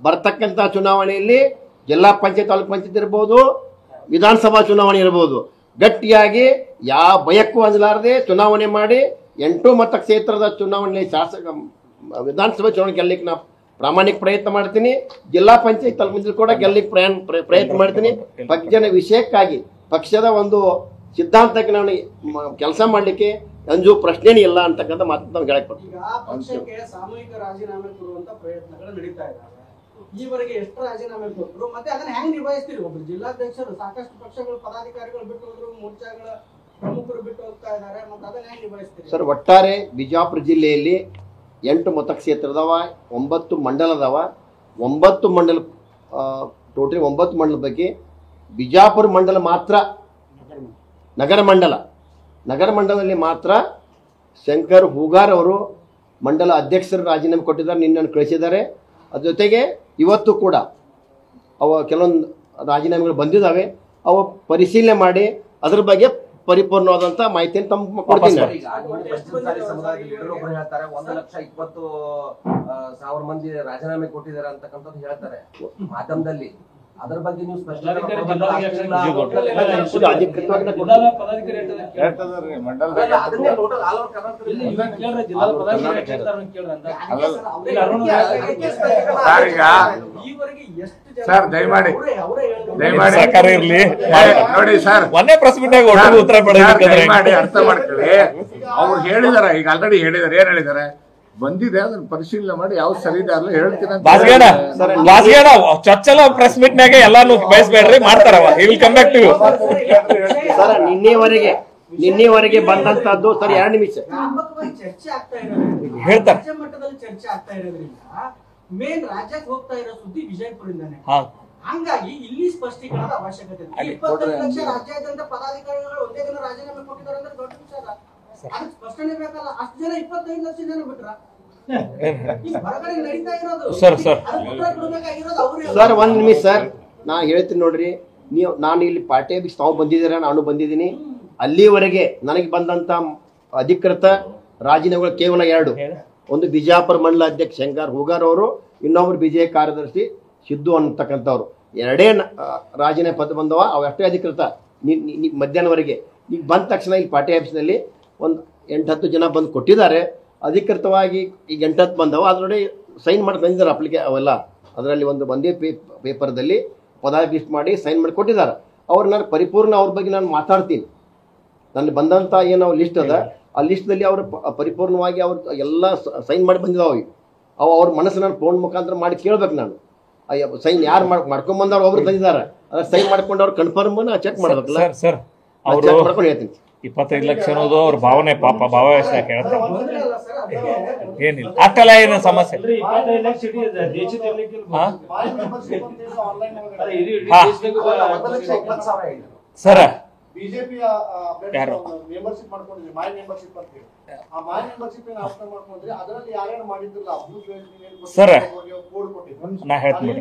ಬರ್ತಕ್ಕಂಥ ಚುನಾವಣೆಯಲ್ಲಿ ಜಿಲ್ಲಾ ಪಂಚಾಯತ್ ತಾಲೂಕು ಪಂಚಾಯತ್ ಇರ್ಬೋದು, ವಿಧಾನಸಭಾ ಚುನಾವಣೆ ಇರ್ಬೋದು, ಗಟ್ಟಿಯಾಗಿ ಯಾವ ಭಯಕ್ಕೂ ಅಂಜಲಾರದೆ ಚುನಾವಣೆ ಮಾಡಿ 8 ಮತಕ್ಷೇತ್ರದ ಚುನಾವಣೆ ವಿಧಾನಸಭೆ ಚುನಾವಣೆ ಗೆಲ್ಲಲಿಕ್ಕೆ ನಾ ಪ್ರಾಮಾಣಿಕ ಪ್ರಯತ್ನ ಮಾಡ್ತೀನಿ. ಜಿಲ್ಲಾ ಪಂಚಾಯತ್ ತಾಲೂಕು ಕೂಡ ಗೆಲ್ಲಲಿಕ್ಕೆ ಪ್ರಯತ್ನ ಮಾಡ್ತೀನಿ. ಪಕ್ಷದ ವಿಷಯಕ್ಕಾಗಿ ಪಕ್ಷದ ಒಂದು ಸಿದ್ಧಾಂತಕ್ಕೆ ನಾನು ಕೆಲಸ ಮಾಡಲಿಕ್ಕೆ ಅಂಜು ಪ್ರಶ್ನೆನೇ ಇಲ್ಲ ಅಂತಕ್ಕಂಥ ಮಾತು ನಾವು ಹೇಳಕ್ ಬರ್ತೀವಿ. ಈಗ ಪಕ್ಷಕ್ಕೆ ಸಾಮೂಹಿಕ ರಾಜೀನಾಮೆ ಕೊಡುವಂತ ಪ್ರಯತ್ನಗಳು ನಡೀತಾ ಇದ್ದಾವೆ. ಈವರೆಗೆ ಎಷ್ಟು ರಾಜೀನಾಮೆ ಕೊಟ್ಟರು ಮತ್ತೆ ಅದನ್ನ ಹೆಂಗ್ ನಿಭಾಯಿಸ್ತೀರಿ? ಒಬ್ಬರು ಜಿಲ್ಲಾಧ್ಯಕ್ಷರು ಸಾಕಷ್ಟು ಪಕ್ಷಗಳು ಪದಾಧಿಕಾರಿಗಳು ಬಿಟ್ಟು ಹೋದ್ರು, ಮೋರ್ಚಾಗಳ ಪ್ರಮುಖರು ಬಿಟ್ಟು ಹೋಗ್ತಾ ಇದ್ದಾರೆ, ಮತ್ತೆ ಅದನ್ನ ಹೆಂಗ್ ನಿಭಾಯಿಸ್ತೀರಿ? ಸರ್, ಒಟ್ಟಾರೆ ಬಿಜಾಪುರ ಜಿಲ್ಲೆಯಲ್ಲಿ 8 ಮತಕ್ಷೇತ್ರದವ, 9 ಮಂಡಲದವ. 9 ಮಂಡಲ ಟೋಟಲಿ 9 ಮಂಡಲ ಬಗ್ಗೆ ಬಿಜಾಪುರ ಮಂಡಲ ಮಾತ್ರ ನಗರ ಮಂಡಲದಲ್ಲಿ ಮಾತ್ರ ಶಂಕರ್ ಹೂಗಾರ್ ಅವರು ಮಂಡಲ ಅಧ್ಯಕ್ಷರು ರಾಜೀನಾಮೆ ಕೊಟ್ಟಿದ್ದಾರೆ, ನಿನ್ನನ್ನು ಕಳಿಸಿದ್ದಾರೆ. ಅದ್ರ ಜೊತೆಗೆ ಇವತ್ತು ಕೂಡ ಕೆಲವೊಂದು ರಾಜೀನಾಮೆಗಳು ಬಂದಿದ್ದಾವೆ. ಅವು ಪರಿಶೀಲನೆ ಮಾಡಿ ಅದ್ರ ಬಗ್ಗೆ ಪರಿಪೂರ್ಣವಾದಂತ ಮಾಹಿತಿಯನ್ನು ತಮ್ಮ ಕೊಡ್ತೀನಿ. 1,20,000 ಮಂದಿ ರಾಜೀನಾಮೆ ಕೊಟ್ಟಿದ್ದಾರೆ ಅಂತಕ್ಕಂಥದ್ದು ಹೇಳ್ತಾರೆ ಮಾಧ್ಯಮದಲ್ಲಿ. ಅದರ ಬಗ್ಗೆ ನೀವು ಸರ್ ದಯಮಾಡಿ ಸಹಕಾರ ಇರ್ಲಿ ನೋಡಿ ಸರ್, ಮೊನ್ನೆ ಪ್ರೆಸ್ ಮೀಟ್ ಆಗಿ ಉತ್ತರ ದಯಮಾಡಿ ಅರ್ಥ ಮಾಡ್ಕೊಳ್ಳಿ. ಅವ್ರು ಹೇಳಿದಾರೆ, ಈಗ ಆಲ್ರೆಡಿ ಹೇಳಿದಾರೆ. ಏನ್ ಹೇಳಿದಾರೆ? ಬಂದಿದೆ, ಅದನ್ನ ಪರಿಶೀಲನೆ ಮಾಡಿ ಯಾವ ಸರಿ ಇದೆ ಅಲ್ಲ ಹೇಳ್ತೀನಿ. ಚೊಚ್ಚಲ ಪ್ರೆಸ್ ಮೀಟ್ ನಾಗ ಎಲ್ಲಾನು ಬಯಸ್ಬೇಡ್ರಿ, ಮಾಡ್ತಾರವ. ಸರ್, ನಿನ್ನೆವರೆಗೆ ಬಂದಂತದ್ದು ಸರ್ 2 ನಿಮಿಷ ಚರ್ಚೆ ಆಗ್ತಾ ಇರೋದ್ರಿಂದ, ಹೇಳ್ತಾರೆ ರಾಜ್ಯ ಮಟ್ಟದಲ್ಲಿ ಚರ್ಚೆ ಆಗ್ತಾ ಇರೋದ್ರಿಂದ ಮೇನ್ ರಾಜ್ಯಕ್ಕೆ ಹೋಗ್ತಾ ಇರೋ ಸುದ್ದಿ ವಿಜಯಪುರದಿಂದಾನೆ. ಹಂಗಾಗಿ ಇಲ್ಲಿ ಸ್ಪಷ್ಟೀಕರಣದ ಅವಶ್ಯಕತೆ ಇದೆ. 25 ಲಕ್ಷ ರಾಜ್ಯಾದ್ಯಂತ ಪದಾಧಿಕಾರಿಗಳು ಒಂದೇ ದಿನ ರಾಜೀನಾಮೆ ಕೊಟ್ಟಿದ್ದಾರೆ ಅಂದ್ರೆ ದೊಡ್ಡ ವಿಚಾರ. ಅದಕ್ಕೆ ಸ್ಪಷ್ಟನೆ ಬೇಕಲ್ಲ. ಅಷ್ಟು ಜನ 25 ಲಕ್ಷ ಜನ ಬಿಟ್ರ ಹೊರಗಡೆ ನಡೀತಾ ಇರೋದು. ಸರ್, 1 ನಿಮಿಷ ಸರ್, ನಾ ಹೇಳ್ತೀನಿ ನೋಡ್ರಿ. ನಾನು ಇಲ್ಲಿ ಪಾರ್ಟಿ ಆಫೀಸ್ ತಾವು ಬಂದಿದ್ದೀರ, ನಾನು ಬಂದಿದ್ದೀನಿ. ಅಲ್ಲಿವರೆಗೆ ನನಗೆ ಬಂದಂತ ಅಧಿಕೃತ ರಾಜೀನಾಮೆಗಳು ಕೇವಲ 2. ಒಂದು ಬಿಜಾಪುರ ಮಂಡಲ ಅಧ್ಯಕ್ಷ ಶಂಕರ್ ಹೂಗಾರ್ ಅವರು, ಇನ್ನೊಬ್ರು ಬಿಜೆಪಿ ಕಾರ್ಯದರ್ಶಿ ಸಿದ್ದು ಅಂತಕ್ಕಂಥವ್ರು. 2 ರಾಜೀನಾಮೆ ಪತ್ರ ಬಂದವ. ಅವಷ್ಟೇ ಅಧಿಕೃತ. ಮಧ್ಯಾಹ್ನವರೆಗೆ ಈಗ ಬಂದ ತಕ್ಷಣ ಇಲ್ಲಿ ಪಾರ್ಟಿ ಆಫೀಸ್ನಲ್ಲಿ ಒಂದು 8-10 ಜನ ಬಂದು ಕೊಟ್ಟಿದ್ದಾರೆ. ಅಧಿಕೃತವಾಗಿ ಈಗ 8-10 ಬಂದವ. ಅದರೊಳಗೆ ಸೈನ್ ಮಾಡಿ ತಂದಿದ್ದಾರೆ ಅವೆಲ್ಲ. ಅದರಲ್ಲಿ ಒಂದೇ ಪೇಪರ್ದಲ್ಲಿ ಪದಾಧಿಕೃತ ಮಾಡಿ ಸೈನ್ ಮಾಡಿ ಕೊಟ್ಟಿದ್ದಾರೆ. ನಾನು ಪರಿಪೂರ್ಣ ಅವ್ರ ಬಗ್ಗೆ ನಾನು ಮಾತಾಡ್ತೀನಿ. ನನಗೆ ಬಂದಂಥ ಏನು ಲಿಸ್ಟ್ ಅದ, ಆ ಲಿಸ್ಟ್ದಲ್ಲಿ ಅವರು ಪರಿಪೂರ್ಣವಾಗಿ ಅವ್ರು ಎಲ್ಲ ಸೈನ್ ಮಾಡಿ ಬಂದಿದ್ದಾವೆ. ಅವ್ರ ಮನಸ್ಸು ನಾನು ಫೋನ್ ಮುಖಾಂತರ ಮಾಡಿ ಕೇಳ್ಬೇಕು. ನಾನು ಸೈನ್ ಯಾರು ಮಾಡ್ಕೊಂಡ್ಬಂದವ್ರು ಒಬ್ರು ತಂದಿದ್ದಾರೆ, ಅದ್ರ ಸೈನ್ ಮಾಡ್ಕೊಂಡು ಅವ್ರು ಕನ್ಫರ್ಮ್ ಚೆಕ್ ಮಾಡ್ಬೇಕಲ್ಲ. ಸರ್, ಮಾಡ್ಕೊಂಡು ಹೇಳ್ತೀನಿ. 25 ಲಕ್ಷ ಅನ್ನೋದು ಅವ್ರ ಭಾವನೆ, ಪಾಪ ಭಾವವೇಶ ಹೇಳ್ತಾರೆ. ಏನಿಲ್ಲ ಅಷ್ಟೆಲ್ಲ ಏನು ಸಮಸ್ಯೆ. ಸರ್, ಬಿಜೆಪಿ ಮೆಂಬರ್ಶಿಪ್ ಮಾಡ್ಕೊಂಡಿದ್ರಿ, ಮೈ ಮೆಂಬರ್ಶಿಪ್ ಅಂತ ಹೇಳಿ. ಆ ಮೈ ಮೆಂಬರ್ಶಿಪ್ ಏನು ಆಫರ್ ಮಾಡ್ಕೊಂಡ್ರಿ, ಅದರಲ್ಲಿ ಯಾರ್ಯಾರು ಮಾಡಿದ್ರಲ್ಲ ಸರ್, ನಾ ಹೇಳ್ತೀನಿ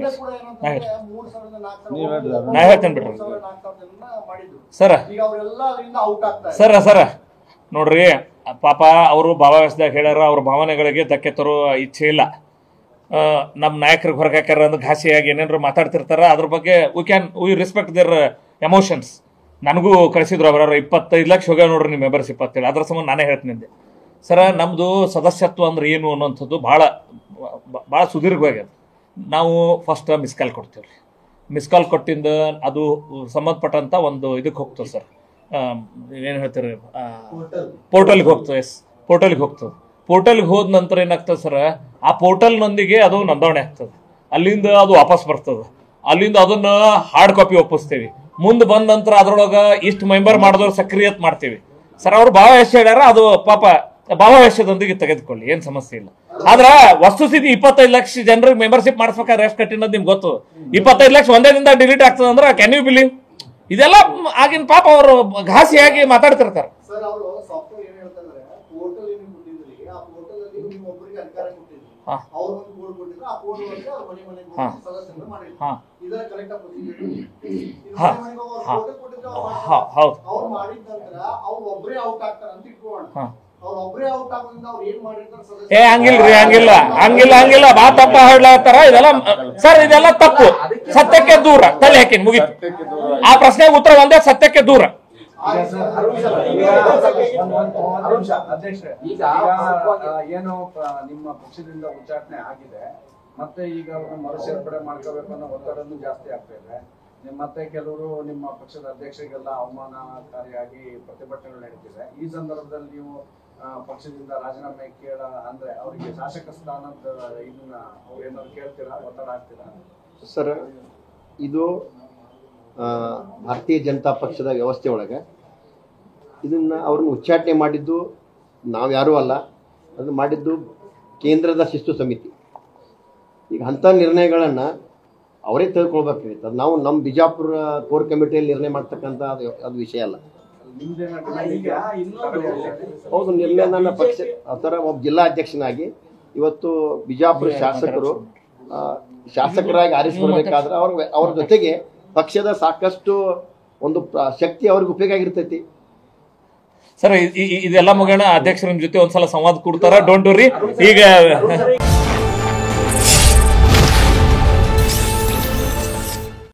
ಬಿಡ್ರಿ. ಸರ ನೋಡ್ರಿ, ಪಾಪ ಅವರು ಭಾವಾವೇಶದಾಗ ಹೇಳ್ಯಾರ. ಅವ್ರ ಭಾವನೆಗಳಿಗೆ ಧಕ್ಕೆ ತರೋ ಇಚ್ಛೆ ಇಲ್ಲ. ನಮ್ಮ ನಾಯಕರಿಗೆ ಹೊರಗೆ ಹಾಕ್ಯಾರ ಅಂದ್ರೆ ಘಾಸಿಯಾಗಿ ಏನೇನಾರು ಮಾತಾಡ್ತಿರ್ತಾರ. ಅದ್ರ ಬಗ್ಗೆ ವಿ ರೆಸ್ಪೆಕ್ಟ್ ದೇರ್ ಎಮೋಷನ್ಸ್. ನನಗೂ ಕಳಿಸಿದ್ರು ಅವರ 25 ಲಕ್ಷ ಹೋಗ್ಯಾವ ನೋಡ್ರಿ ನಿಮ್ಮ ಮೆಂಬರ್ಶಿಪ್ ಅಂತೇಳಿ. ಅದ್ರ ಸಂಬಂಧ ನಾನೇ ಹೇಳ್ತೀನಿ ಸರ, ನಮ್ಮದು ಸದಸ್ಯತ್ವ ಅಂದ್ರೆ ಏನು ಅನ್ನೋಂಥದ್ದು ಭಾಳ ಸುದೀರ್ಘವಾಗ್ಯದ. ನಾವು ಫಸ್ಟ್ ಮಿಸ್ ಕಾಲ್ ಕೊಡ್ತೀವಿ ರೀ. ಮಿಸ್ ಕಾಲ್ ಕೊಟ್ಟಿಂದ ಅದು ಸಂಬಂಧಪಟ್ಟಂಥ ಒಂದು ಇದಕ್ಕೆ ಹೋಗ್ತದೆ ಸರ್. ಏನು ಹೇಳ್ತೀರಿ, ಪೋರ್ಟಲ್ಗೆ ಹೋಗ್ತದೆ. ಪೋರ್ಟಲ್ಗೆ ಹೋಗ್ತದೆ. ಪೋರ್ಟಲ್ಗೆ ಹೋದ ನಂತರ ಏನಾಗ್ತದೆ ಸರ್, ಆ ಪೋರ್ಟಲ್ನೊಂದಿಗೆ ಅದು ನೋಂದಣಿ ಆಗ್ತದೆ. ಅಲ್ಲಿಂದ ಅದು ವಾಪಸ್ ಬರ್ತದೆ. ಅಲ್ಲಿಂದ ಅದನ್ನ ಹಾರ್ಡ್ ಕಾಪಿ ಒಪ್ಪಿಸ್ತೀವಿ. ಮುಂದೆ ಬಂದ ನಂತರ ಅದ್ರೊಳಗೆ ಇಷ್ಟು ಮೆಂಬರ್ ಮಾಡಿದವ್ರು ಸಕ್ರಿಯತ್ ಮಾಡ್ತೀವಿ ಸರ್. ಅವ್ರು ಭಾವಾವೇಶ ಹೇಳ್ಯಾರ, ಅದು ಪಾಪ ಭಾವಾವೇಶದೊಂದಿಗೆ ತೆಗೆದುಕೊಳ್ಳಿ, ಏನು ಸಮಸ್ಯೆ ಇಲ್ಲ. ಆದ್ರ ವಸ್ತುಸ್ಥಿತಿ 25 ಲಕ್ಷ ಜನರಿಗೆ ಮೆಂಬರ್ಶಿಪ್ ಮಾಡಿಸ್ಬೇಕಾದ್ರೆ ಎಷ್ಟು ಕಠಿಣ ನಿಮ್ಗೆ ಗೊತ್ತು. 25 ಲಕ್ಷ ಒಂದೇ ದಿನದ ಡಿಲೀಟ್ ಆಗ್ತದೆ ಅಂದ್ರೆ ಕ್ಯಾನ್ ಯು ಬಿಲೀವ್? ಇದೆಲ್ಲ ಆಗಿನ ಪಾಪ ಅವರು ಘಾಸಿಯಾಗಿ ಮಾತಾಡ್ತಿರ್ತಾರೆ. ಅವ್ರು ಒಬ್ಬರೇ ಔಟ್ ಆಗೋದ್ರಿಂದ ಅವ್ರು ಏನ್ ಮಾಡಿರ್ತಾರೆ ಏ ಹಂಗಿಲ್ಲ ಬಾ ತಪ್ಪ ಹೇಳ್ತಾರ ಇದೆಲ್ಲ ಸರ್, ಇದೆಲ್ಲ ತಪ್ಪು. ಸತ್ಯಕ್ಕೆ ದೂರ ತಲೆ ಹಾಕಿನ್ ಮುಗಿತು. ಆ ಪ್ರಶ್ನೆಗೆ ಉತ್ತರ ಒಂದೇ, ಸತ್ಯಕ್ಕೆ ದೂರ. ಈಗ ಏನು ನಿಮ್ಮ ಪಕ್ಷದಿಂದ ಉಚ್ಚಾಟನೆ ಆಗಿದೆ, ಮತ್ತೆ ಈಗ ಮರು ಸೇರ್ಪಡೆ ಮಾಡ್ಕೋಬೇಕು ಅನ್ನೋ ಒತ್ತಡನೂ ಜಾಸ್ತಿ ಆಗ್ತಾ ಇದೆ. ಮತ್ತೆ ಕೆಲವರು ನಿಮ್ಮ ಪಕ್ಷದ ಅಧ್ಯಕ್ಷರಿಗೆಲ್ಲ ಅವಮಾನಕಾರಿಯಾಗಿ ಪ್ರತಿಭಟನೆಗಳು ನಡೀತಿದೆ. ಈ ಸಂದರ್ಭದಲ್ಲಿ ನೀವು ಪಕ್ಷದಿಂದ ರಾಜೀನಾಮೆ ಅಂದ್ರೆ ಅವರಿಗೆ ಶಾಸಕ ಸ್ಥಾನದ ಇದನ್ನ ಏನಾದ್ರು ಕೇಳ್ತೀರಾ, ಒತ್ತಡ ಆಗ್ತೀರಾ? ಸರ್, ಇದು ಭಾರತೀಯ ಜನತಾ ಪಕ್ಷದ ವ್ಯವಸ್ಥೆ ಒಳಗೆ ಇದನ್ನು ಅವ್ರನ್ನ ಉಚ್ಚಾಟನೆ ಮಾಡಿದ್ದು ನಾವ್ಯಾರೂ ಅಲ್ಲ, ಅದು ಮಾಡಿದ್ದು ಕೇಂದ್ರದ ಶಿಸ್ತು ಸಮಿತಿ. ಈಗ ಅಂಥ ನಿರ್ಣಯಗಳನ್ನು ಅವರೇ ತೆಗೆದುಕೊಳ್ಬೇಕಾಗಿತ್ತು. ನಾವು ನಮ್ಮ ಬಿಜಾಪುರ ಕೋರ್ ಕಮಿಟಿಯಲ್ಲಿ ನಿರ್ಣಯ ಮಾಡ್ತಕ್ಕಂಥ ಅದು ವಿಷಯ ಅಲ್ಲ. ಹೌದು, ನಿರ್ಣಯ ನನ್ನ ಪಕ್ಷ ಆ ಥರ ಒಬ್ಬ ಜಿಲ್ಲಾ ಅಧ್ಯಕ್ಷನಾಗಿ ಇವತ್ತು ಬಿಜಾಪುರ ಶಾಸಕರಾಗಿ ಆರಿಸಿಕೊಳ್ಬೇಕಾದ್ರೆ ಅವ್ರ ಜೊತೆಗೆ ಪಕ್ಷದ ಸಾಕಷ್ಟು ಒಂದು ಶಕ್ತಿ ಅವ್ರಿಗೆ ಉಪಯೋಗ ಆಗಿರ್ತೈತಿ. ಸರ್, ಇದೆಲ್ಲ ಮುಗಿಯೋಣ, ಅಧ್ಯಕ್ಷರ ಜೊತೆ ಒಂದ್ಸಲ ಸಂವಾದ ಕೊಡ್ತಾರ. Don't worry. ಈಗ